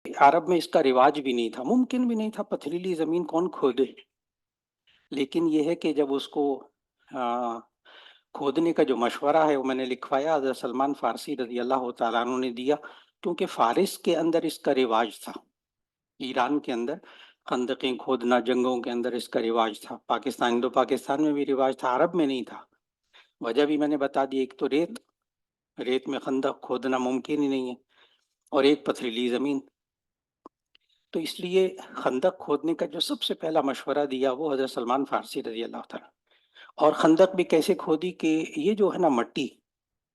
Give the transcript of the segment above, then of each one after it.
عرب میں اس کا رواج بھی نہیں تھا، ممکن بھی نہیں تھا، پتھریلی زمین کون کھودے. لیکن یہ ہے کہ جب اس کو کھودنے کا جو مشورہ ہے وہ میں نے لکھوایا، حضرت سلمان فارسی رضی اللہ تعالیٰ عنہ نے دیا، کیونکہ فارس کے اندر اس کا رواج تھا، ایران کے اندر خندقیں کھودنا، جنگوں کے اندر اس کا رواج تھا. پاکستان، دو پاکستان میں بھی رواج تھا، عرب میں نہیں تھا. وجہ بھی میں نے بتا دی، ایک تو ریت میں خندق کھودنا ممکن ہی نہیں ہے، اور ایک پتھریلی زمین. تو اس لیے خندق کھودنے کا جو سب سے پہلا مشورہ دیا وہ حضرت سلمان فارسی رضی اللہ تعالیٰ. اور خندق بھی کیسے کھودی کہ یہ جو ہے نا مٹی،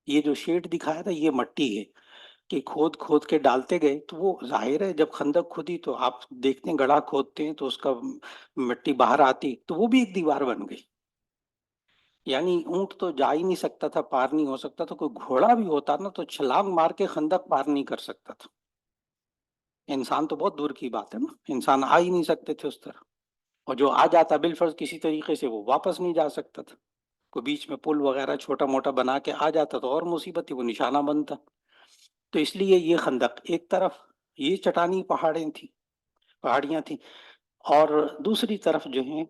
یہ جو شیڈ دکھایا تھا یہ مٹی ہے کہ کھود کھود کے ڈالتے گئے. تو وہ ظاہر ہے جب خندق کھودی تو آپ دیکھتے ہیں گڑھا کھودتے ہیں تو اس کا مٹی باہر آتی، تو وہ بھی ایک دیوار بن گئی. یعنی اونٹ تو جا ہی نہیں سکتا تھا، پار نہیں ہو سکتا تھا. کوئی گھوڑا بھی ہوتا نا تو چھلانگ مار کے خندق پار نہیں کر سکتا تھا. انسان تو بہت دور کی بات ہے نا، انسان آ ہی نہیں سکتے تھے اس طرح. اور جو آ جاتا بالفرض کسی طریقے سے، وہ واپس نہیں جا سکتا تھا. کوئی بیچ میں پل وغیرہ چھوٹا موٹا بنا کے آ جاتا تو اور مصیبت تھی، وہ نشانہ بنتا. تو اس لیے یہ خندق ایک طرف یہ چٹانی پہاڑیاں تھیں، اور دوسری طرف جو ہیں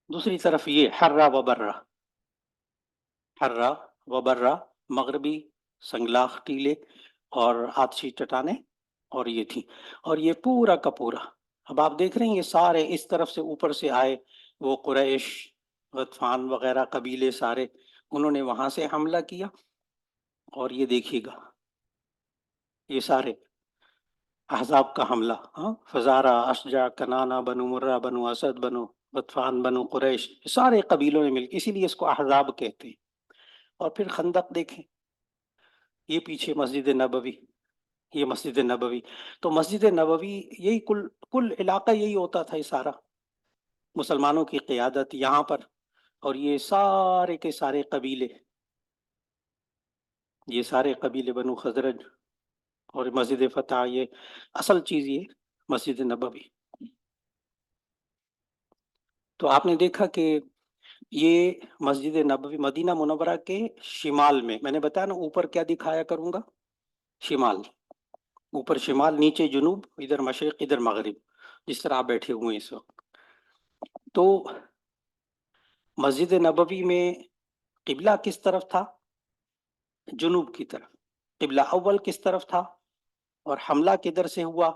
دوسری طرف یہ حرہ و برہ، مغربی سنگلاخ ٹیلے اور آتشی چٹانیں، اور یہ تھی. اور یہ پورا کا پورا اب آپ دیکھ رہے ہیں یہ سارے اس طرف سے اوپر سے آئے، وہ قریش، غطفان وغیرہ قبیلے سارے، انہوں نے وہاں سے حملہ کیا. اور یہ دیکھیے گا یہ سارے احزاب کا حملہ، ہاں، فزارہ، اشجع، کنانہ، بنو مرہ، بنو اسد، بنو غطفان، بنو قریش، سارے قبیلوں نے مل کے، اسی لیے اس کو احزاب کہتے ہیں. اور پھر خندق دیکھیں، یہ پیچھے مسجد نبوی، یہ مسجد نبوی. تو مسجد نبوی یہی کل علاقہ یہی ہوتا تھا، یہ سارا مسلمانوں کی قیادت یہاں پر. اور یہ سارے کے سارے قبیلے، یہ سارے قبیلے بنو خزرج، اور مسجد فتح، یہ اصل چیز یہ مسجد نبوی. تو آپ نے دیکھا کہ یہ مسجد نبوی مدینہ منورہ کے شمال میں نے بتایا نا، اوپر کیا دکھایا کروں گا، شمال، اوپر شمال، نیچے جنوب، ادھر مشرق ادھر مغرب، جس طرح آپ بیٹھے ہوئے ہیں اس وقت. تو مسجد نبوی میں قبلہ کس طرف تھا، جنوب کی طرف. قبلہ اول کس طرف تھا، اور حملہ کدھر سے ہوا.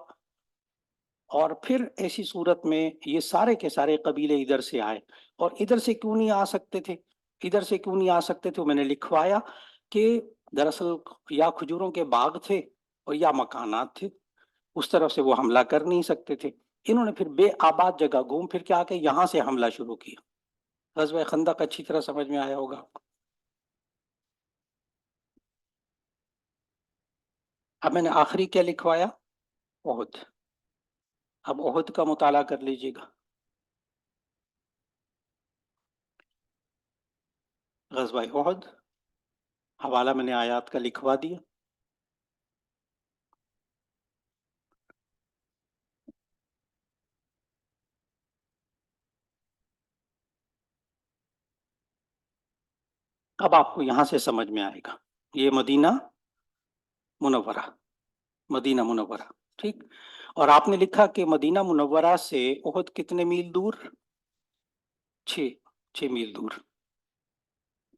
اور پھر ایسی صورت میں یہ سارے کے سارے قبیلے ادھر سے آئے. اور ادھر سے کیوں نہیں آ سکتے تھے، ادھر سے کیوں نہیں آ سکتے تھے، میں نے لکھوایا کہ دراصل یا کھجوروں کے باغ تھے اور یا مکانات تھے، اس طرف سے وہ حملہ کر نہیں سکتے تھے. انہوں نے پھر بے آباد جگہ گھوم پھر کے آ کے یہاں سے حملہ شروع کیا. غزوہ خندق اچھی طرح سمجھ میں آیا ہوگا. اب میں نے آخری کیا لکھوایا، احد. اب احد کا مطالعہ کر لیجیے گا. غزوہ احد، حوالہ میں نے آیات کا لکھوا دیا. اب آپ کو یہاں سے سمجھ میں آئے گا، یہ مدینہ منورہ، مدینہ منورہ، ٹھیک. اور آپ نے لکھا کہ مدینہ منورہ سے احد کتنے میل دور، 6 میل دور،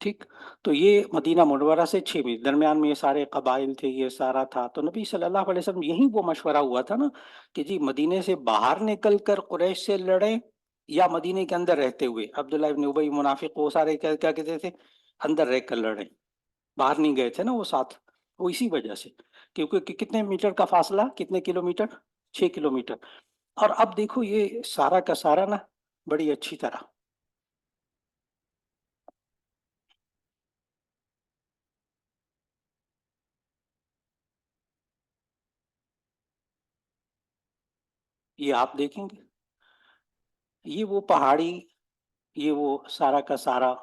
ٹھیک. تو یہ مدینہ منورہ سے 6 میل، درمیان میں یہ سارے قبائل تھے، یہ سارا تھا. تو نبی صلی اللہ علیہ وسلم یہی وہ مشورہ ہوا تھا نا کہ جی مدینے سے باہر نکل کر قریش سے لڑیں یا مدینے کے اندر رہتے ہوئے. عبداللہ ابن ابی منافق وہ سارے کیا کہتے تھے، اندر رہ کر لڑیں، باہر نہیں گئے تھے نا وہ ساتھ. وہ اسی وجہ سے، کیونکہ کتنے میٹر کا فاصلہ، کتنے کلومیٹر، 6 کلومیٹر. اور اب دیکھو یہ سارا کا سارا نا بڑی اچھی طرح یہ آپ دیکھیں گے، یہ وہ پہاڑی، یہ وہ سارا کا سارا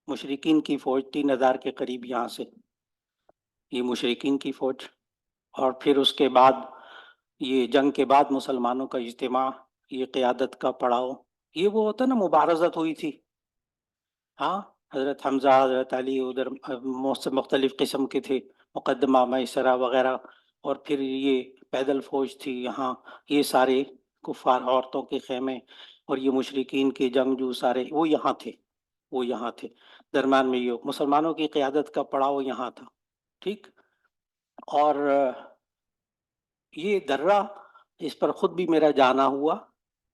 مشرقین کی فوج، 3,000 کے قریب یہاں سے، یہ مشرقین کی فوج. اور پھر اس کے بعد یہ جنگ کے بعد مسلمانوں کا اجتماع، یہ قیادت کا پڑاؤ، یہ وہ ہوتا نا مبارزت ہوئی تھی، ہاں، حضرت حمزہ حضرت علی ادھر مختلف قسم کے تھے، مقدمہ میسرہ وغیرہ، اور پھر یہ پیدل فوج تھی یہاں، یہ سارے کفار عورتوں کے خیمے اور یہ مشرکین کے جنگجو سارے وہ یہاں تھے، وہ یہاں تھے درمیان میں، یہ مسلمانوں کی قیادت کا پڑاؤ یہاں تھا، ٹھیک۔ اور یہ درہ اس پر خود بھی میرا جانا ہوا،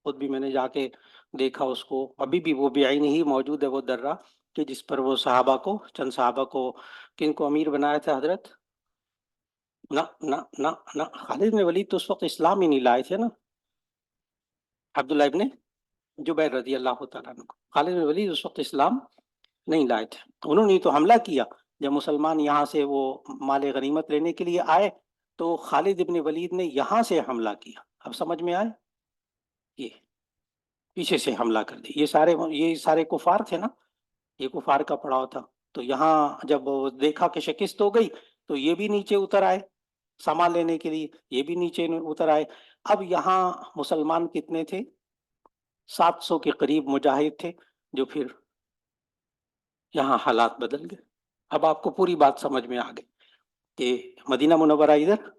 خود بھی میں نے جا کے دیکھا اس کو، ابھی بھی وہ بعین ہی موجود ہے وہ درہ کہ جس پر وہ صحابہ کو، چند صحابہ کو، کن کو امیر بنایا تھا حضرت؟ نہ نہ نہ نہ، خالد بن ولید تو اس وقت اسلام ہی نہیں لائے تھے نا، عبداللہ ابن جبیر رضی اللہ تعالیٰ عنہ کو، خالد بن ولید اس وقت اسلام نہیں لائے تھے، انہوں نے تو حملہ کیا جب مسلمان یہاں سے وہ مال غنیمت لینے کے لیے آئے تو خالد ابن ولید نے یہاں سے حملہ کیا، اب سمجھ میں آئے، یہ پیچھے سے حملہ کر دیا، یہ سارے کفار تھے نا، یہ کفار کا پڑاؤ تھا، تو یہاں جب دیکھا کہ شکست ہو گئی تو یہ بھی نیچے اتر آئے سامان لینے کے لیے، یہ بھی نیچے اتر آئے۔ اب یہاں مسلمان کتنے تھے؟ 700 کے قریب مجاہد تھے، جو پھر یہاں حالات بدل گئے۔ اب آپ کو پوری بات سمجھ میں آ گئی کہ مدینہ منورہ ادھر،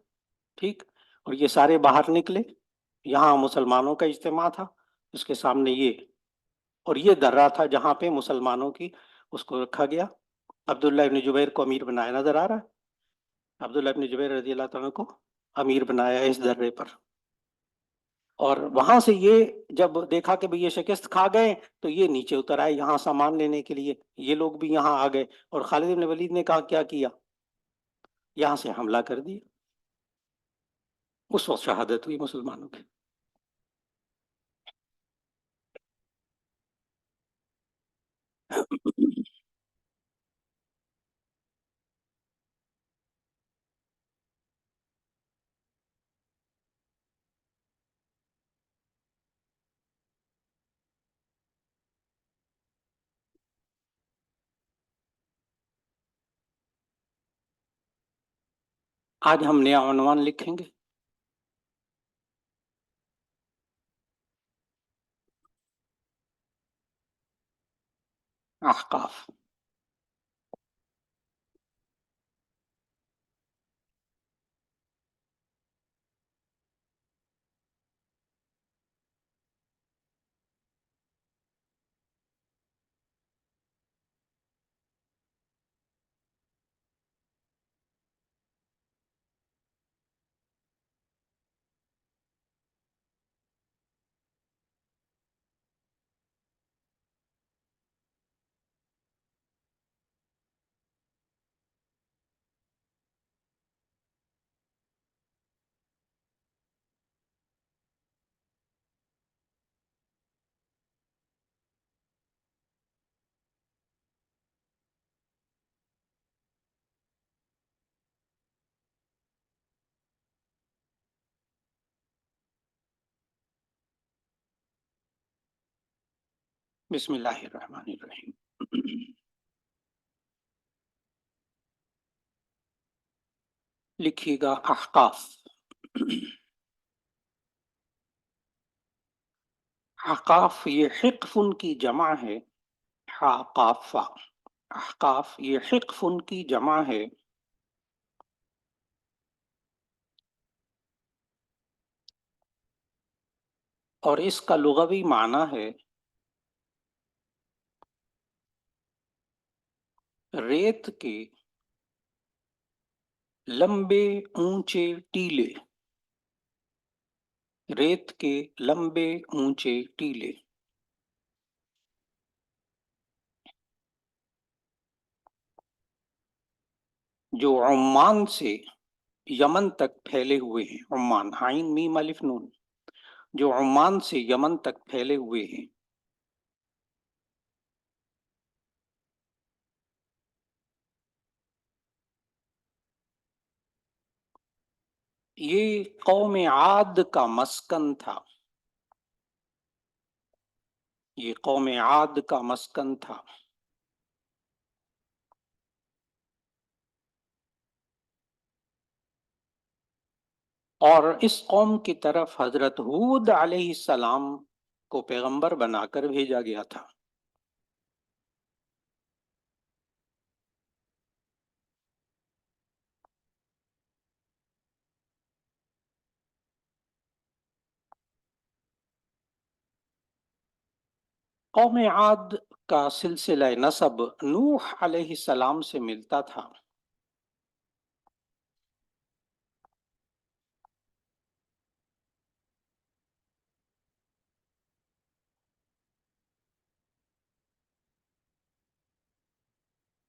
ٹھیک، اور یہ سارے باہر نکلے، یہاں مسلمانوں کا اجتماع تھا، اس کے سامنے یہ، اور یہ درہ تھا جہاں پہ مسلمانوں کی اس کو رکھا گیا، عبداللہ ابن جبیر کو امیر بنایا، نظر آ رہا ہے، عبداللہ ابن جبیر رضی اللہ تعالیٰ کو امیر بنایا اس درے پر۔ اور وہاں سے یہ جب دیکھا کہ یہ شکست کھا گئے تو یہ نیچے اتر آئے یہاں سامان لینے کے لیے، یہ لوگ بھی یہاں آ گئے، اور خالد بن ولید نے کہا کیا کیا، یہاں سے حملہ کر دیا، اس وقت شہادت ہوئی مسلمانوں کی۔ آج ہم نیا عنوان لکھیں گے، احقاف۔ بسم اللہ الرحمن الرحیم۔ لکھیے گا احقاف۔ احقاف یہ حقفن کی جمع ہے، حقافہ، احقاف یہ حقفن کی جمع ہے، اور اس کا لغوی معنی ہے ریت کے لمبے اونچے ٹیلے، ریت کے لمبے اونچے ٹیلے، جو عمان سے یمن تک پھیلے ہوئے ہیں، عمان، عین میم الف نون، جو عمان سے یمن تک پھیلے ہوئے ہیں، یہ قوم عاد کا مسکن تھا، یہ قوم عاد کا مسکن تھا، اور اس قوم کی طرف حضرت ہود علیہ السلام کو پیغمبر بنا کر بھیجا گیا تھا۔ قوم عاد کا سلسلہ نسب نوح علیہ السلام سے ملتا تھا۔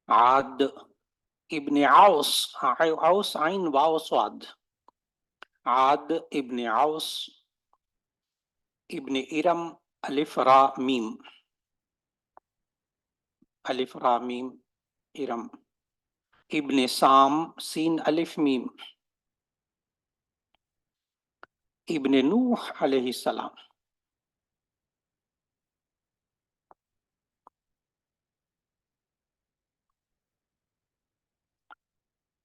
عاد ابن عوس، عوس عین واو صاد، عاد ابن عوس ابن ارم الف را میم، الف را میم ارم، ابن سام سین الف میم، ابن نوح علیہ السلام۔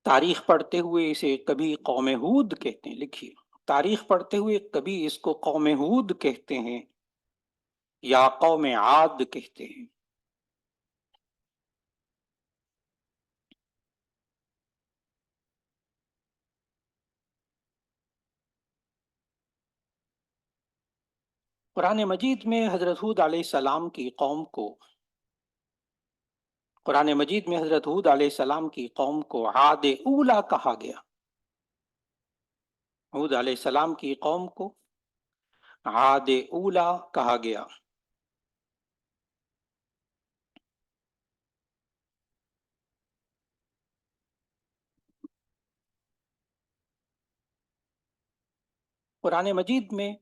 تاریخ پڑھتے ہوئے اسے کبھی قوم ہود کہتے ہیں، لکھیے تاریخ پڑھتے ہوئے کبھی اس کو قوم ہود کہتے ہیں یا قوم عاد کہتے ہیں۔ قرآن مجید میں حضرت ہود علیہ السلام کی قوم کو، قرآن مجید میں حضرت ہود علیہ السلام کی قوم کو عاد اولا کہا گیا۔ ہود علیہ السلام کی قوم کو عاد اولا کہا گیا۔ قرآن مجید میں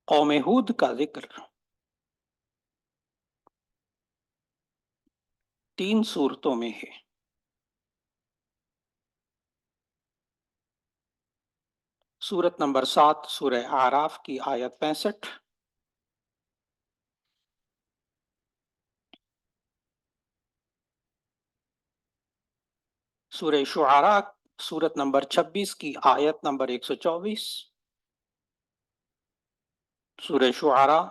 قوم ہود کا ذکر 3 صورتوں میں ہے۔ سورت نمبر 7 سورہ اعراف کی آیت 65، سورہ شعراء سورت نمبر 26 کی آیت نمبر 124، سورہ شعراء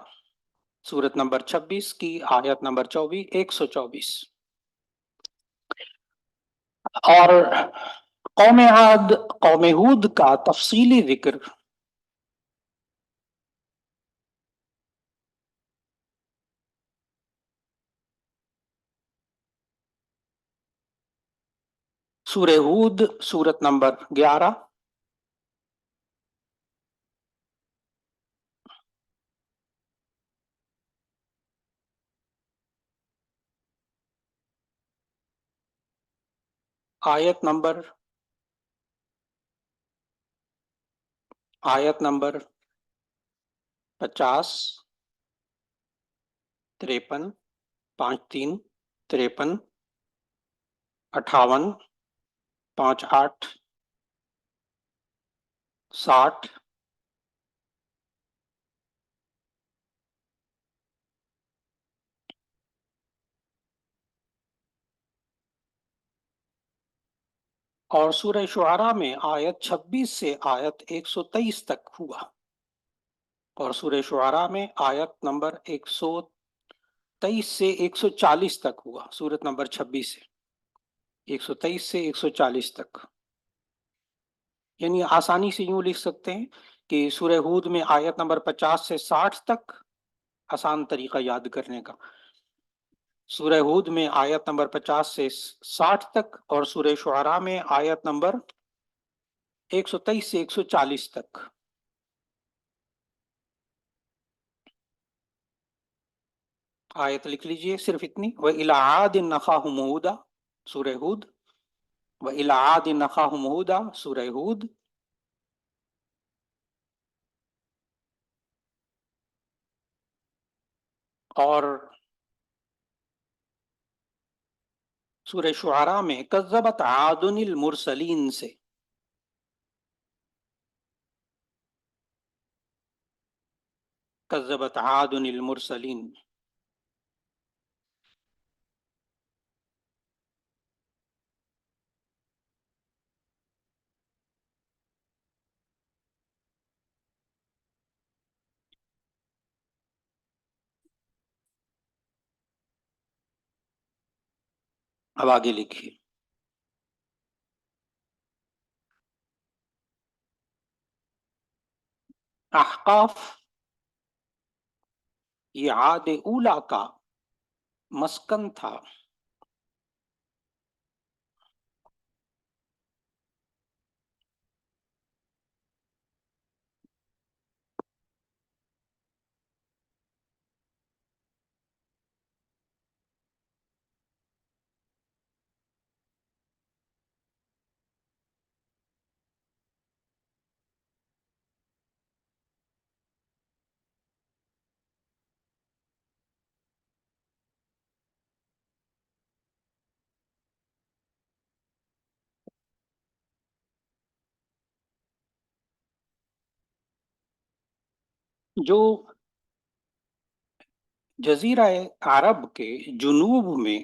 سورت نمبر 26 کی آیت نمبر 124۔ اور قوم عاد، قوم ہود کا تفصیلی ذکر سورہ ہود سورت نمبر 11، آیت نمبر 50، 53، 53، 53، 58، 58، 60، اور سورہ شعراء میں آیت 26 سے آیت 123 تک ہوا، اور سورہ شعراء میں آیت نمبر 123 سے 140 تک ہوا، سورت نمبر 26 سے 123 سے 140 تک۔ یعنی آسانی سے یوں لکھ سکتے ہیں کہ سورہ ہود میں آیت نمبر 50 سے 60 تک آسان طریقہ یاد کرنے کا، سورہ ہود میں آیت نمبر 50 سے 60 تک، اور سورہ شعراء میں آیت نمبر 123 سے 140 تک۔ آیت لکھ لیجئے صرف اتنی، وَإِلَىٰ عَادٍ أَخَاهُمْ هُودًا سورہ ہود، وَإِلَىٰ عَادٍ أَخَاهُمْ هُودًا سورہ ہود، اور سورہ شعراء میں کذبت عاد المرسلین سے کذبت عاد المرسلین۔ اب آگے لکھیے، احقاف یہ عاد اولا کا مسکن تھا. جو جزیرہ عرب کے جنوب میں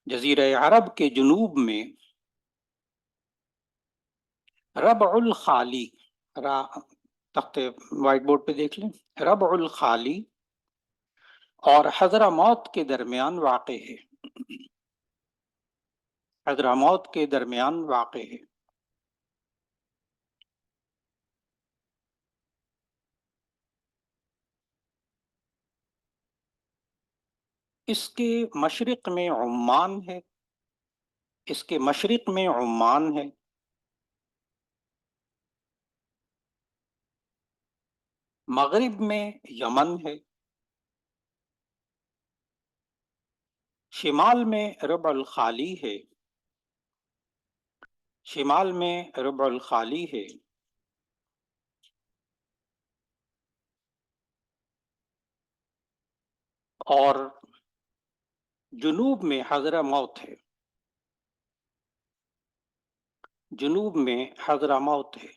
جزیرہ عرب کے جنوب میں ربع الخالی، تخت وائٹ بورڈ پہ دیکھ لیں، ربع الخالی اور حضرموت کے درمیان واقع ہے. حضرموت کے درمیان واقع ہے. اس کے مشرق میں عمان ہے. اس کے مشرق میں عمان ہے. مغرب میں یمن ہے. شمال میں ربع الخالی ہے. شمال میں ربع الخالی ہے. اور جنوب میں حضرموت ہے. جنوب میں حضرموت ہے.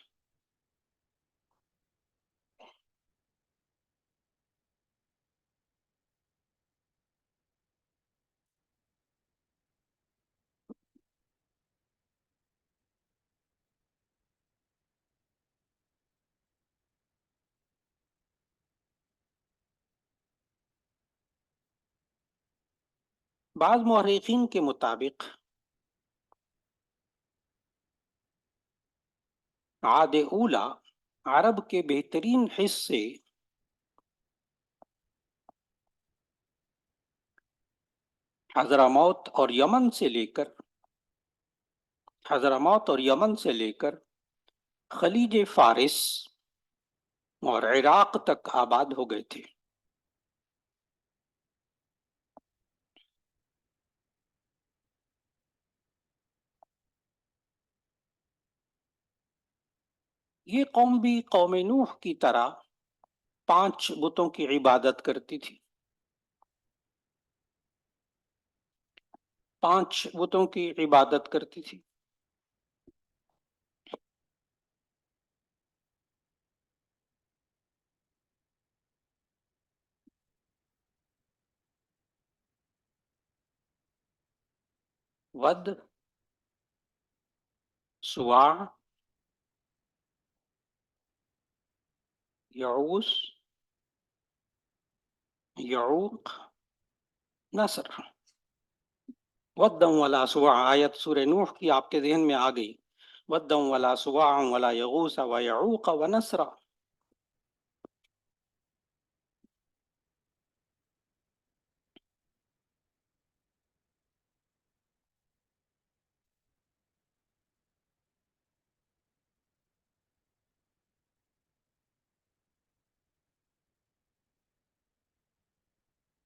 بعض مورخین کے مطابق عاد اولا عرب کے بہترین حصے حضرموت اور یمن سے لے کر خلیج فارس اور عراق تک آباد ہو گئے تھے. یہ قوم بھی قوم نوح کی طرح 5 بتوں کی عبادت کرتی تھی. 5 بتوں کی عبادت کرتی تھی. ود، سواع، یعوس، یعوق، نصر. ودم ولا سواع آیت سورہ نوح کی آپ کے ذہن میں آ گئی. ودم ولا سواع ولا یغوس ویعوق ونسر.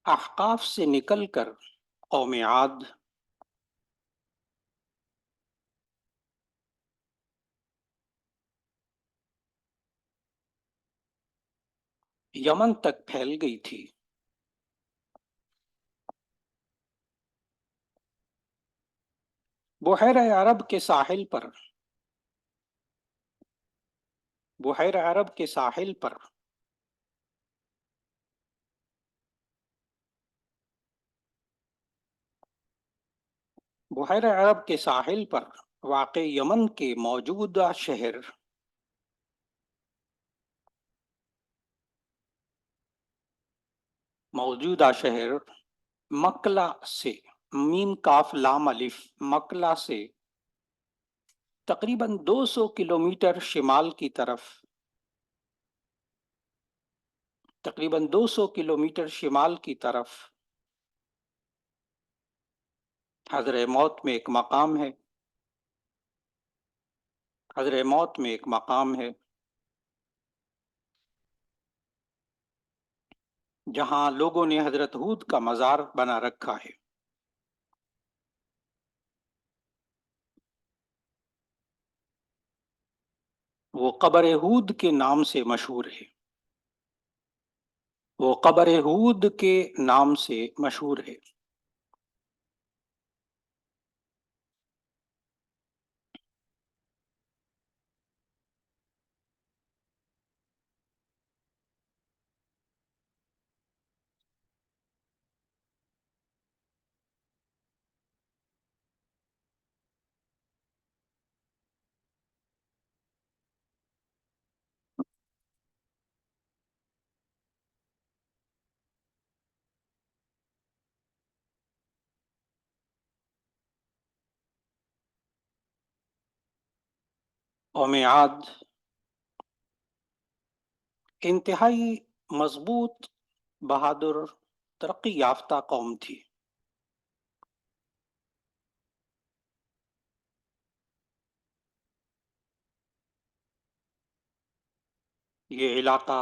احقاف سے نکل کر قوم عاد یمن تک پھیل گئی تھی. بحیرہ عرب کے ساحل پر واقع یمن کے موجودہ شہر مکلا سے میم کاف لام الف مکلا سے تقریباً 200 کلومیٹر شمال کی طرف، تقریباً 200 کلومیٹر شمال کی طرف حضر موت میں ایک مقام ہے، حضر موت میں ایک مقام ہے جہاں لوگوں نے حضرت ہود کا مزار بنا رکھا ہے۔ وہ قبر ہود کے نام سے مشہور ہے، وہ قبر ہود کے نام سے مشہور ہے۔ قوم عاد انتہائی مضبوط، بہادر، ترقی یافتہ قوم تھی۔ یہ علاقہ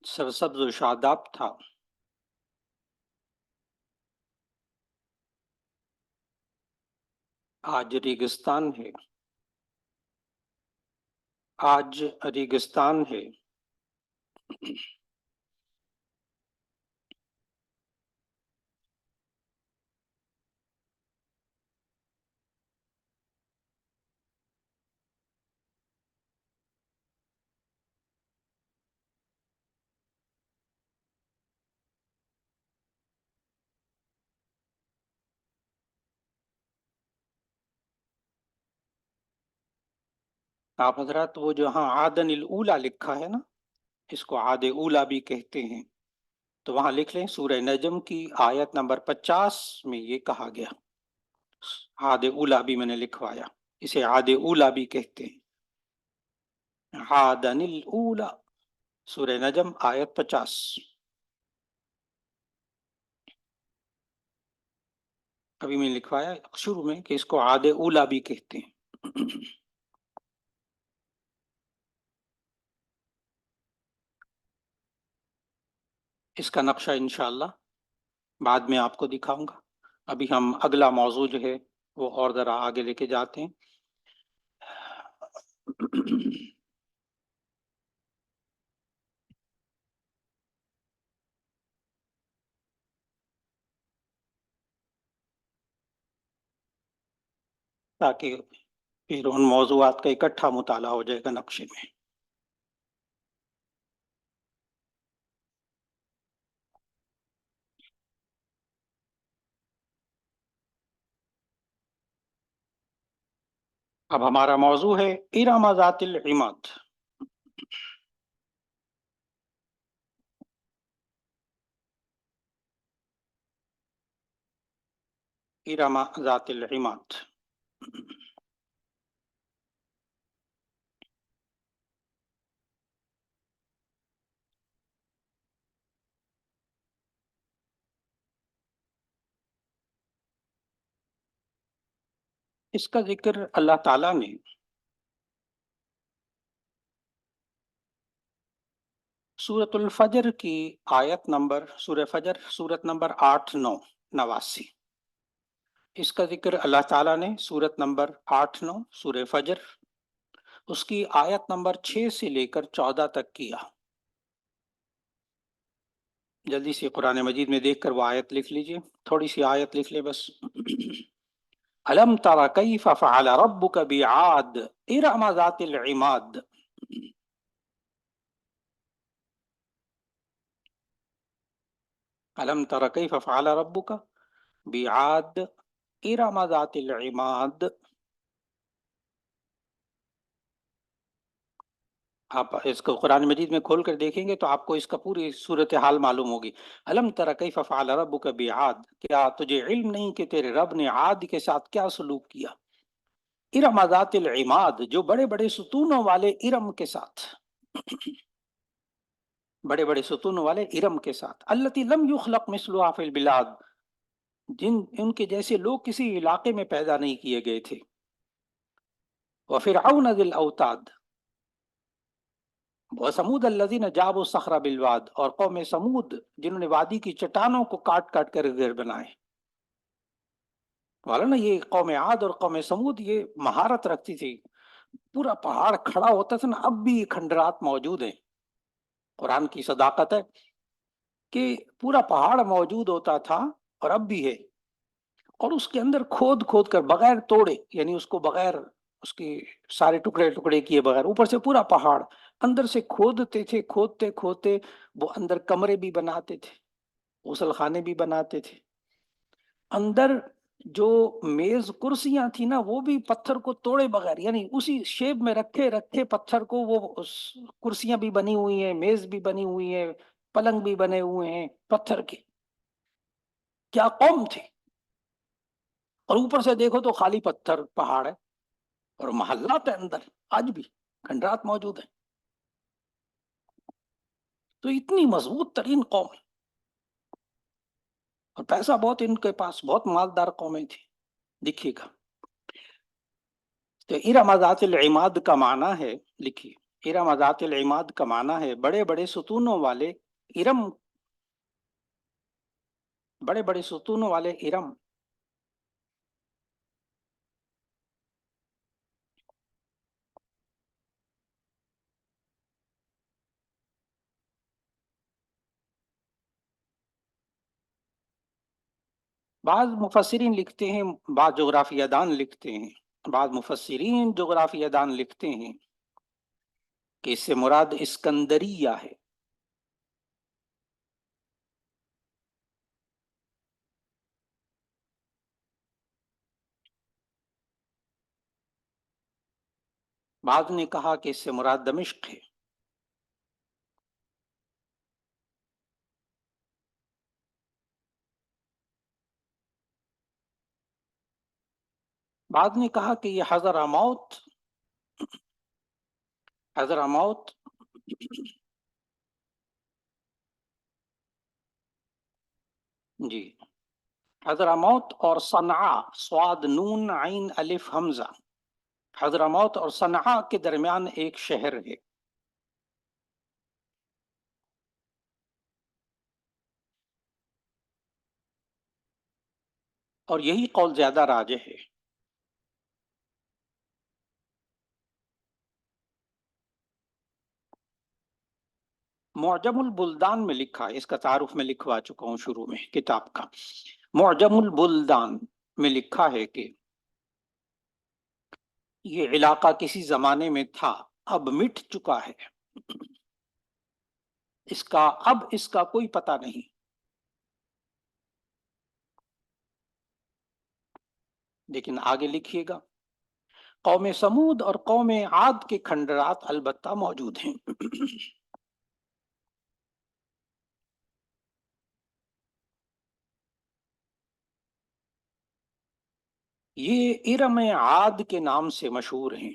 سرسبز و شاداب تھا، آج ریگستان ہے، آج ریگستان ہے۔ آپ حضرات وہ جہاں عادن الاولا لکھا ہے نا، اس کو عاد اولا بھی کہتے ہیں، تو وہاں لکھ لیں سورہ نجم کی آیت نمبر 50 میں یہ کہا گیا، عاد اولا بھی میں نے لکھوایا، اسے عاد اولا بھی کہتے ہیں، عادن الاولا، سورہ نجم آیت 50۔ ابھی میں نے لکھوایا شروع میں کہ اس کو عاد اولا بھی کہتے ہیں۔ اس کا نقشہ انشاءاللہ بعد میں آپ کو دکھاؤں گا، ابھی ہم اگلا موضوع جو ہے وہ اور ذرا آگے لے کے جاتے ہیں۔ تاکہ پھر ان موضوعات کا اکٹھا مطالعہ ہو جائے گا نقشے میں۔ اب ہمارا موضوع ہے ارم ذات العماد۔ ارم ذات العماد، اس کا ذکر اللہ تعالیٰ نے سورۃ الفجر کی آیت نمبر، سورہ فجر سورت نمبر 8، 9، 89، اس کا ذکر اللہ تعالیٰ نے سورت نمبر 8، 9 سورہ فجر اس کی آیت نمبر 6 سے لے کر 14 تک کیا۔ جلدی سے قرآن مجید میں دیکھ کر وہ آیت لکھ لیجئے، تھوڑی سی آیت لکھ لیں بس۔ الم تر کیف فعل ربک بعاد ارم ذات العماد۔ الم تر کیف فعل ربک بعاد ارم ذات العماد۔ آپ اس کو قرآن مجید میں کھول کر دیکھیں گے تو آپ کو اس کا پوری صورتحال معلوم ہوگی. الم تر کیف فعل ربک بعاد، کیا تجھے علم نہیں کہ تیرے رب نے عاد کے ساتھ کیا سلوک کیا. ارم ذات العماد، جو بڑے بڑے ستونوں والے ارم کے ساتھ، بڑے بڑے ستونوں والے ارم کے ساتھ. التی لم یخلق مثلها فی البلاد، جن ان کے جیسے لوگ کسی علاقے میں پیدا نہیں کیے گئے تھے. وفرعون ذی الاوتاد وثمود الذین جابوا الصخر بالواد، اور قوم سمود جنہوں نے وادی کی چٹانوں کو کاٹ کاٹ کر گھر بنائے. معلوم نا، یہ قوم عاد اور قوم سمود یہ مہارت رکھتی تھی. پورا پہاڑ کھڑا ہوتا تھا نا، اب بھی یہ کھنڈرات موجود ہیں. قرآن کی صداقت ہے کہ پورا پہاڑ موجود ہوتا تھا اور اب بھی ہے، اور اس کے اندر کھود کھود کر بغیر توڑے، یعنی اس کو بغیر اس کے سارے ٹکڑے ٹکڑے کیے بغیر، اوپر سے پورا پہاڑ اندر سے کھودتے تھے. کھودتے کھودتے وہ اندر کمرے بھی بناتے تھے، غسل خانے بھی بناتے تھے. اندر جو میز کرسیاں تھی نا، وہ بھی پتھر کو توڑے بغیر، یعنی اسی شیپ میں رکھے رکھے پتھر کو، وہ کرسیاں بھی بنی ہوئی ہیں، میز بھی بنی ہوئی ہیں، پلنگ بھی بنے ہوئے ہیں پتھر کے. کیا قوم تھے. اور اوپر سے دیکھو تو خالی پتھر پہاڑ ہے، اور محلات ہے اندر، آج بھی کھنڈرات موجود ہیں. تو اتنی مضبوط ترین قوم ہے، اور پیسہ بہت ان کے پاس، بہت مالدار قومیں تھی. دیکھیے گا تو ارم ذات العماد کا معنی ہے، لکھیے ارم ذات العماد کا معنی ہے بڑے بڑے ستونوں والے ارم، بڑے بڑے ستونوں والے ارم. بعض مفسرین لکھتے ہیں، بعض جغرافیہ دان لکھتے ہیں، بعض مفسرین جغرافیہ دان لکھتے ہیں کہ اس سے مراد اسکندریہ ہے. بعض نے کہا کہ اس سے مراد دمشق ہے. بعض نے کہا کہ یہ حضرموت، حضرموت جی، حضرموت اور صنعاء، صاد نون عین الف حمزہ، حضرموت اور صنعاء کے درمیان ایک شہر ہے. اور یہی قول زیادہ راجح ہے. معجم البلدان میں لکھا ہے، اس کا تعارف میں لکھوا چکا ہوں شروع میں کتاب کا. معجم البلدان میں لکھا ہے کہ یہ علاقہ کسی زمانے میں تھا، اب مٹ چکا ہے. اس کا کوئی پتہ نہیں. لیکن آگے لکھیے گا قوم سمود اور قوم عاد کے کھنڈرات البتہ موجود ہیں. یہ ارم عاد کے نام سے مشہور ہیں.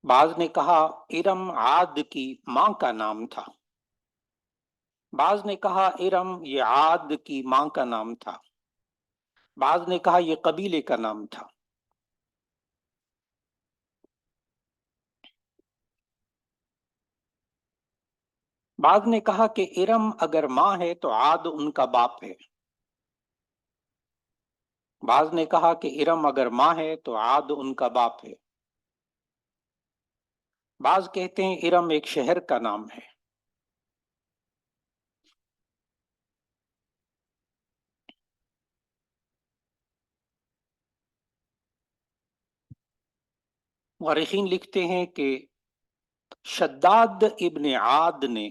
بعض نے کہا ارم عاد کی ماں کا نام تھا، بعض نے کہا ارم یہ عاد کی ماں کا نام تھا، بعض نے کہا یہ قبیلے کا نام تھا. بعض نے کہا کہ ارم اگر ماں ہے تو عاد ان کا باپ ہے. بعض نے کہا کہ ارم اگر ماں ہے تو عاد ان کا باپ ہے. بعض کہتے ہیں ارم ایک شہر کا نام ہے. مورخین لکھتے ہیں کہ شداد ابن عاد نے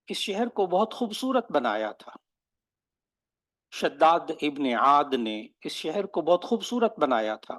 اس شہر کو بہت خوبصورت بنایا تھا. شداد ابن عاد نے اس شہر کو بہت خوبصورت بنایا تھا.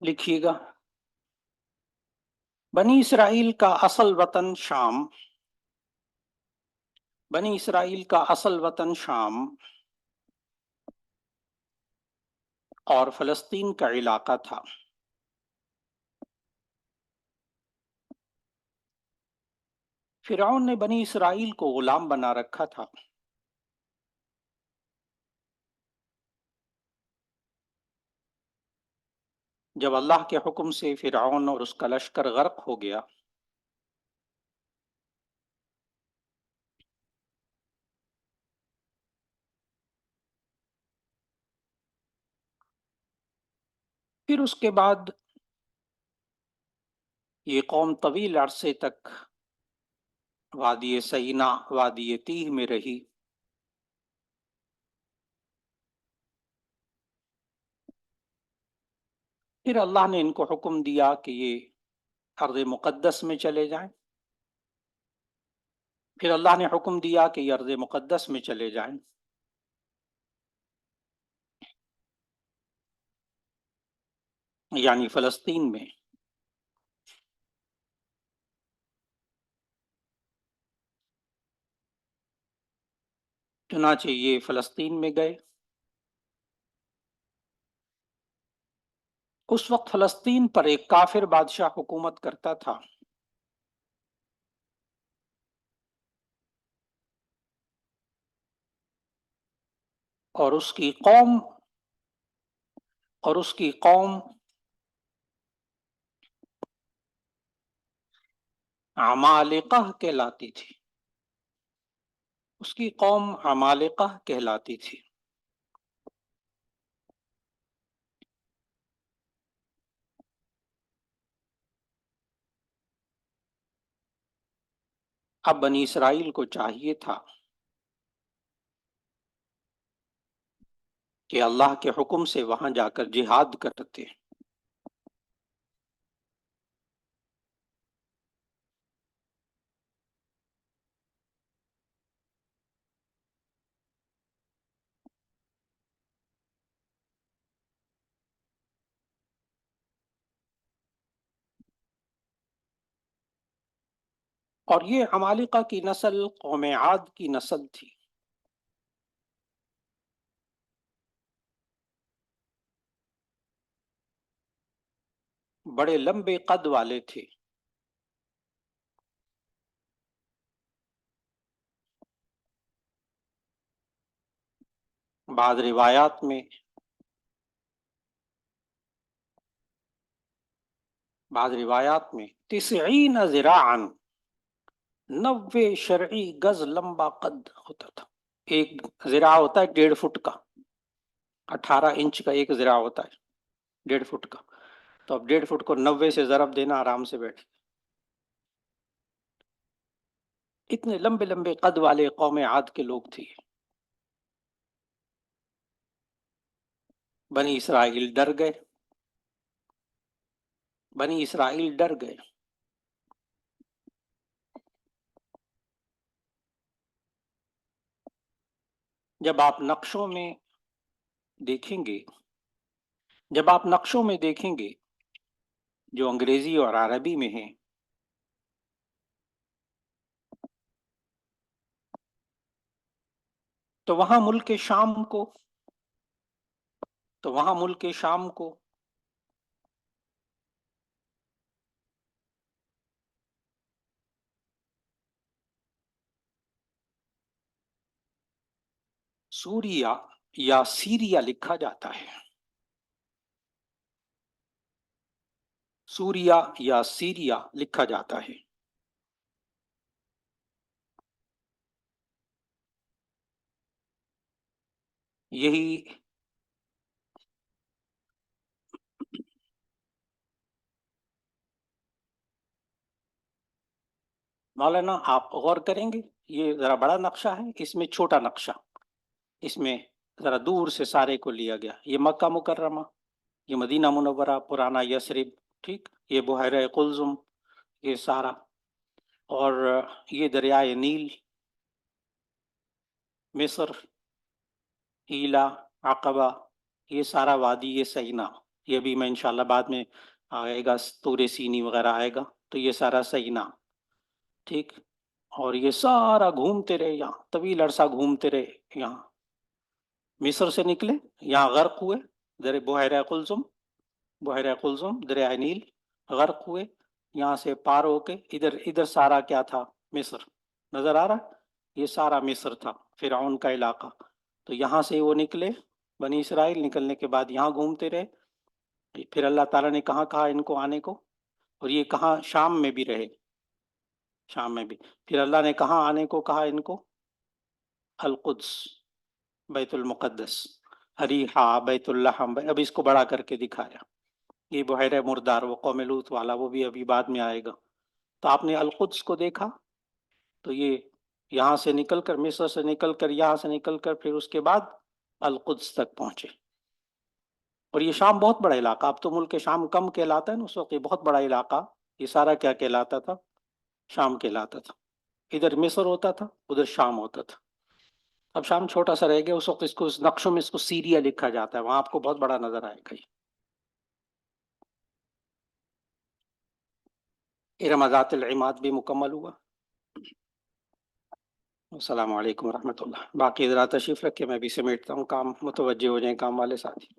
لکھیے گا، بنی اسرائیل کا اصل وطن شام، بنی اسرائیل کا اصل وطن شام اور فلسطین کا علاقہ تھا۔ فرعون نے بنی اسرائیل کو غلام بنا رکھا تھا۔ جب اللہ کے حکم سے فرعون اور اس کا لشکر غرق ہو گیا، پھر اس کے بعد یہ قوم طویل عرصے تک وادی سینا، وادی تیہ میں رہی۔ پھر اللہ نے ان کو حکم دیا کہ یہ ارض مقدس میں چلے جائیں، پھر اللہ نے حکم دیا کہ یہ ارض مقدس میں چلے جائیں، یعنی فلسطین میں۔ چنانچہ یہ فلسطین میں گئے۔ اس وقت فلسطین پر ایک کافر بادشاہ حکومت کرتا تھا۔ اور اس کی قوم عمالقہ کہلاتی تھی، اس کی قوم عمالقہ کہلاتی تھی۔ اب بنی اسرائیل کو چاہیے تھا کہ اللہ کے حکم سے وہاں جا کر جہاد کرتے۔ اور یہ عمالقہ کی نسل قوم عاد کی نسل تھی۔ بڑے لمبے قد والے تھے۔ بعض روایات میں 90 ذراعا، 90 شرعی گز لمبا قد ہوتا تھا۔ ایک ذراع ہوتا ہے 1.5 فٹ کا، 18 انچ کا ایک ذراع ہوتا ہے 1.5 فٹ کا، تو اب 1.5 فٹ کو 90 سے ضرب دینا، آرام سے بیٹھ۔ اتنے لمبے لمبے قد والے قوم عاد کے لوگ تھے۔ بنی اسرائیل ڈر گئے، بنی اسرائیل ڈر گئے۔ جب آپ نقشوں میں دیکھیں گے جو انگریزی اور عربی میں ہیں، تو وہاں ملک شام کو سوریا یا سیریا لکھا جاتا ہے، سوریا یا سیریا لکھا جاتا ہے۔ یہی مولانا آپ غور کریں گے، یہ ذرا بڑا نقشہ ہے، اس میں چھوٹا نقشہ، اس میں ذرا دور سے سارے کو لیا گیا۔ یہ مکہ مکرمہ، یہ مدینہ منورہ، پرانا یثرب، ٹھیک، یہ بحیرہ قلزم، یہ سارا، اور یہ دریائے نیل، مصر، ایلا، عقبہ، یہ سارا وادی سینا، یہ بھی میں انشاءاللہ بعد میں آئے گا، طور سینی وغیرہ آئے گا، تو یہ سارا سینا، ٹھیک. اور یہ سارا گھومتے رہے، یہاں طویل عرصہ گھومتے رہے، یہاں مصر سے نکلے، یہاں غرق ہوئے، در بحیرہ قلزم، بحیرہ قلزم دریائے نیل، غرق ہوئے، یہاں سے پار ہو کے ادھر سارا کیا تھا؟ مصر. نظر آ رہا؟ یہ سارا مصر تھا، فرعون کا علاقہ. تو یہاں سے وہ نکلے، بنی اسرائیل نکلنے کے بعد یہاں گھومتے رہے، پھر اللہ تعالیٰ نے کہاں کہا ان کو آنے کو، اور یہ کہاں؟ شام میں بھی رہے، شام میں بھی. پھر اللہ نے کہاں آنے کو کہا ان کو؟ القدس، بیت المقدس، اریحا، بیت الحم. اب اس کو بڑا کر کے دکھایا. یہ بحیرہ مردار، وہ قوم لوط والا، وہ بھی ابھی بعد میں آئے گا. تو آپ نے القدس کو دیکھا، تو یہ یہاں سے نکل کر، مصر سے نکل کر، یہاں سے نکل کر، پھر اس کے بعد القدس تک پہنچے. اور یہ شام بہت بڑا علاقہ، اب تو ملک شام کم کہلاتا ہے نا، اس وقت یہ بہت بڑا علاقہ، یہ سارا کیا کہلاتا تھا؟ شام کہلاتا تھا. ادھر مصر ہوتا تھا، ادھر شام ہوتا تھا. اب شام چھوٹا سا رہ گیا، اس وقت اس کو، اس نقشوں میں اس کو سیریا لکھا جاتا ہے، وہاں آپ کو بہت بڑا نظر آئے گا. ارم ذات العماد بھی مکمل ہوا. السلام علیکم ورحمۃ اللہ. باقی حضرات تشریف رکھے، میں بھی سمیٹتا ہوں کام، متوجہ ہو جائیں کام والے ساتھی.